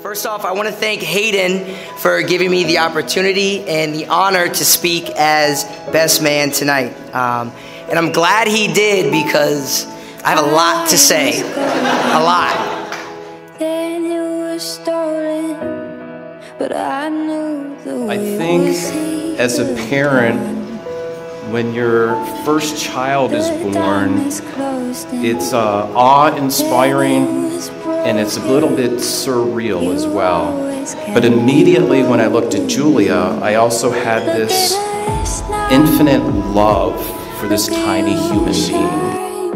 First off, I want to thank Hayden for giving me the opportunity and the honor to speak as best man tonight. And I'm glad he did because I have a lot to say, a lot. I think as a parent, when your first child is born, it's awe-inspiring and it's a little bit surreal as well. But immediately when I looked at Julia, I also had this infinite love for this tiny human being.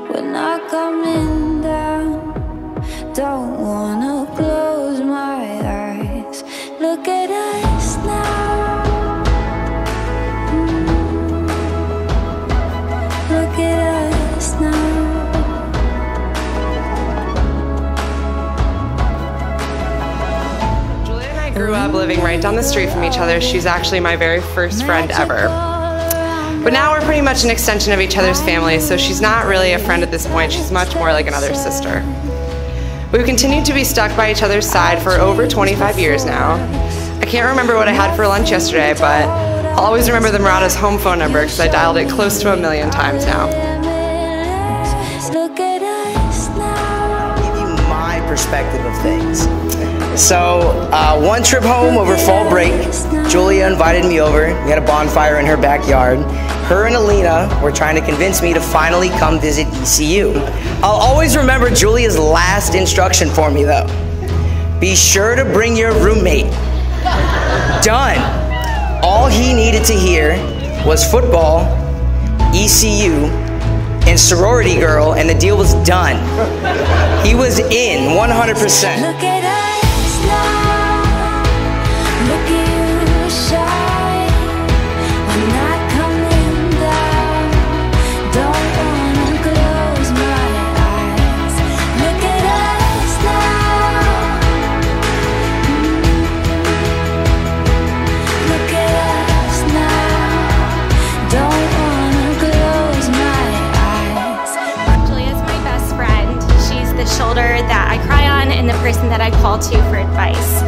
We're not coming down. Don't wanna close my eyes. Look at us now. Look at us now. Julia and I grew up living right down the street from each other. She's actually my very first friend ever. But now we're pretty much an extension of each other's families, so she's not really a friend at this point. She's much more like another sister. We've continued to be stuck by each other's side for over 25 years now. I can't remember what I had for lunch yesterday, but I'll always remember the Murata's home phone number because I dialed it close to 1,000,000 times now. I'll give you my perspective of things. So, one trip home over fall break, Julia invited me over. We had a bonfire in her backyard. Her and Alina were trying to convince me to finally come visit ECU. I'll always remember Julia's last instruction for me though. Be sure to bring your roommate. Done. All he needed to hear was football, ECU, and sorority girl, and the deal was done. He was in 100%. Look at us now. Look at you shine. We're not coming down. Don't wanna close my eyes. Look at us now. Look at us now. Don't wanna close my eyes. Julia's my best friend. She's the shoulder that I cry on and the person that I call to for advice.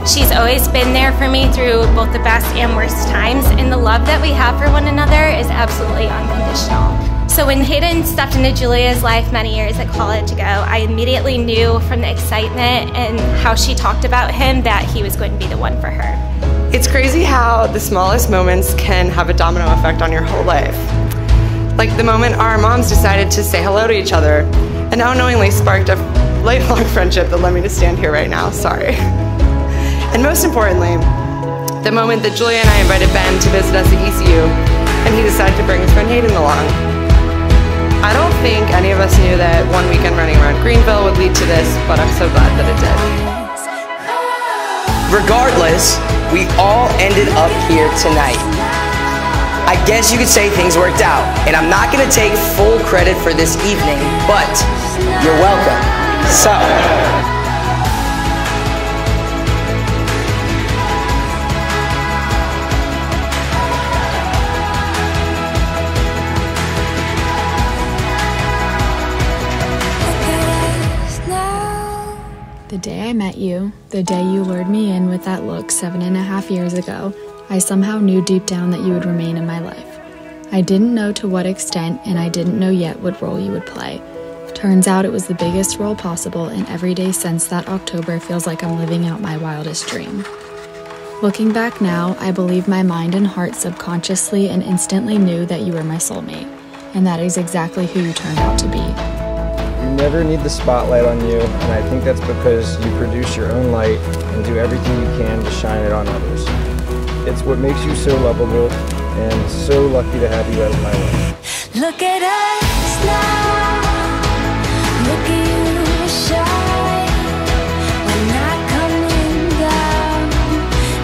She's always been there for me through both the best and worst times, and the love that we have for one another is absolutely unconditional. So when Hayden stepped into Julia's life many years at college ago, I immediately knew from the excitement and how she talked about him that he was going to be the one for her. It's crazy how the smallest moments can have a domino effect on your whole life. Like the moment our moms decided to say hello to each other, and unknowingly sparked a lifelong friendship that led me to stand here right now, sorry. And most importantly, the moment that Julia and I invited Ben to visit us at ECU, and he decided to bring his friend Hayden along. I don't think any of us knew that one weekend running around Greenville would lead to this, but I'm so glad that it did. Regardless, we all ended up here tonight. I guess you could say things worked out, and I'm not gonna take full credit for this evening, but you're welcome. So, The day I met you, the day you lured me in with that look 7.5 years ago, I somehow knew deep down that you would remain in my life. I didn't know to what extent, and I didn't know yet what role you would play. Turns out it was the biggest role possible, and every day since that October feels like I'm living out my wildest dream. Looking back now, I believe my mind and heart subconsciously and instantly knew that you were my soulmate, and that is exactly who you turned out to be. You never need the spotlight on you, and I think that's because you produce your own light and do everything you can to shine it on others. It's what makes you so lovable, and so lucky to have you as my wife. Look at us now. Look at you shine. We're not coming down.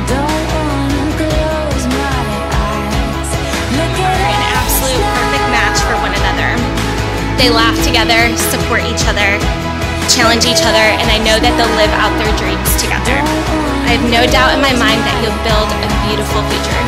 Don't wanna close my eyes. Look at We're an absolute perfect match for one another. They laugh together, support each other, challenge each other, and I know that they'll live out their dreams together. I have no doubt in my mind that you'll build a beautiful future.